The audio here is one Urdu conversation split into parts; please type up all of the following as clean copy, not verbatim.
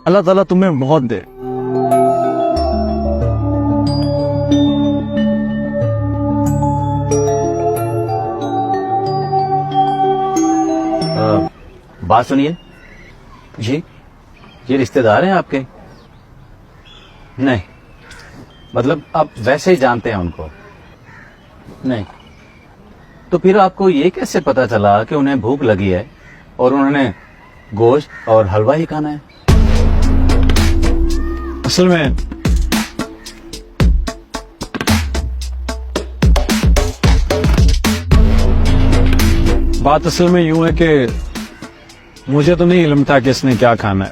اللہ تعالیٰ تمہیں بہت دے. بات سنیے جی یہ رشتہ دار ہیں آپ کے؟ نہیں مطلب آپ ویسے ہی جانتے ہیں ان کو؟ نہیں. تو پھر آپ کو یہ کیسے پتا چلا کہ انہیں بھوک لگی ہے اور انہوں نے گوشت اور حلوہ ہی کھانا ہے؟ اصل میں بات اصل میں یوں ہے کہ مجھے تو نہیں علم تھا کہ اس نے کیا کھانا ہے.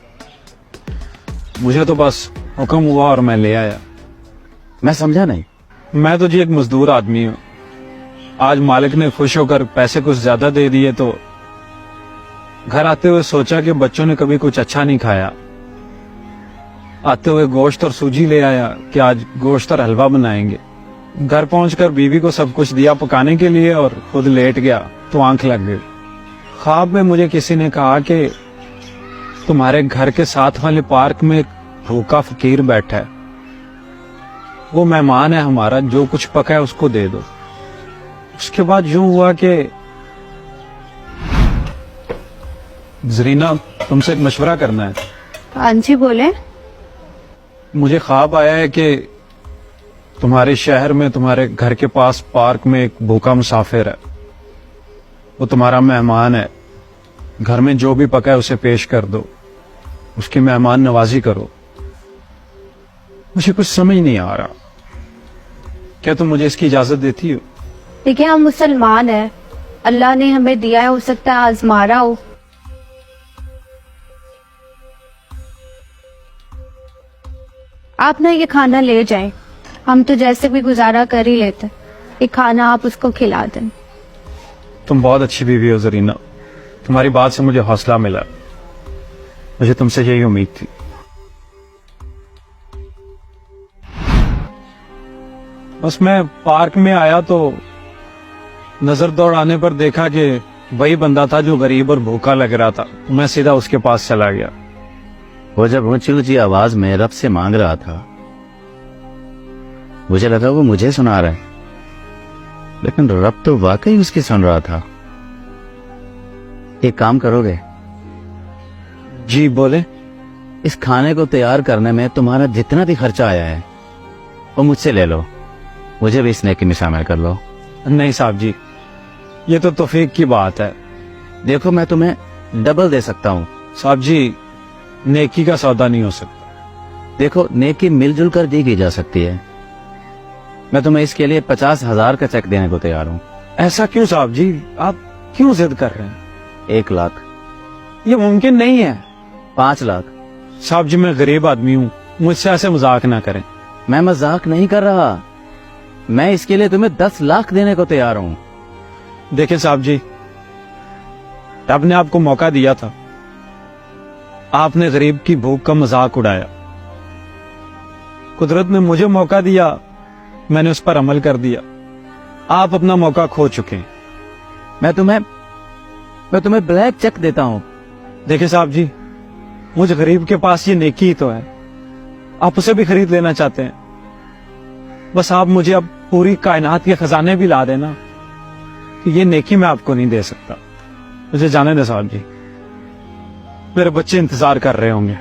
مجھے تو بس حکم ہوا اور میں لے آیا. میں سمجھا نہیں. میں تو جی ایک مزدور آدمی ہوں. آج مالک نے خوش ہو کر پیسے کچھ زیادہ دے دیے تو گھر آتے ہوئے سوچا کہ بچوں نے کبھی کچھ اچھا نہیں کھایا. آتے ہوئے گوشت اور سوجی لے آیا کہ آج گوشت اور حلوہ بنائیں گے. گھر پہنچ کر بیوی کو سب کچھ دیا پکانے کے لیے اور خود لیٹ گیا تو آنکھ لگ گئی. خواب میں مجھے کسی نے کہا کہ تمہارے گھر کے ساتھ والے پارک میں ایک بھوکا فقیر بیٹھا ہے. وہ مہمان ہے ہمارا، جو کچھ پکا ہے اس کو دے دو. اس کے بعد یوں ہوا کہ زرینہ تم سے ایک مشورہ کرنا ہے. ہاں جی بولیں. مجھے خواب آیا ہے کہ تمہارے شہر میں تمہارے گھر کے پاس پارک میں ایک بھوکا مسافر ہے. وہ تمہارا مہمان ہے. گھر میں جو بھی پکا ہے اسے پیش کر دو، اس کی مہمان نوازی کرو. مجھے کچھ سمجھ نہیں آ رہا. کیا تم مجھے اس کی اجازت دیتی ہو؟ دیکھیں ہم مسلمان ہیں، اللہ نے ہمیں دیا ہے، ہو سکتا ہے آزما رہا ہو. آپ نہ یہ کھانا لے جائیں، ہم تو جیسے بھی گزارا کر ہی لیتے. یہ کھانا آپ اس کو کھلا دیں. تم بہت اچھی بیوی ہو زرینہ. تمہاری بات سے مجھے حوصلہ ملا. مجھے تم سے یہی امید تھی. بس میں پارک میں آیا تو نظر دوڑانے پر دیکھا کہ وہی بندہ تھا جو غریب اور بھوکا لگ رہا تھا. میں سیدھا اس کے پاس چلا گیا. وہ جب اونچی اونچی آواز میں رب سے مانگ رہا تھا مجھے لگا وہ مجھے سنا رہا ہے، لیکن رب تو واقعی اس کی سن رہا تھا. ایک کام کرو گے؟ جی بولے. اس کھانے کو تیار کرنے میں تمہارا جتنا بھی خرچہ آیا ہے وہ مجھ سے لے لو، مجھے بھی اس نیکی میں شامل کر لو. نہیں صاحب جی، یہ تو توفیق کی بات ہے. دیکھو میں تمہیں ڈبل دے سکتا ہوں. صاحب جی نیکی کا سودا نہیں ہو سکتا. دیکھو نیکی مل جل کر دی کی جا سکتی ہے. میں تمہیں اس کے لیے 50,000 کا چیک دینے کو تیار ہوں. ایسا کیوں صاحب جی؟ آپ کیوں ضد کر رہے ہیں؟ 1 لاکھ. یہ ممکن نہیں ہے. 5 لاکھ. صاحب جی میں غریب آدمی ہوں، مجھ سے ایسے مذاق نہ کریں. میں مذاق نہیں کر رہا، میں اس کے لیے تمہیں 10 لاکھ دینے کو تیار ہوں. دیکھیں صاحب جی، رب نے آپ کو موقع دیا تھا، آپ نے غریب کی بھوک کا مذاق اڑایا. قدرت نے مجھے موقع دیا، میں نے اس پر عمل کر دیا. آپ اپنا موقع کھو چکے ہیں. میں تمہیں بلیک چیک دیتا ہوں. دیکھیں صاحب جی، مجھ غریب کے پاس یہ نیکی ہی تو ہے، آپ اسے بھی خرید لینا چاہتے ہیں. بس آپ مجھے اب پوری کائنات کے خزانے بھی لا دینا کہ یہ نیکی میں آپ کو نہیں دے سکتا. مجھے جانے دیں صاحب جی، میرے بچے انتظار کر رہے ہوں گے.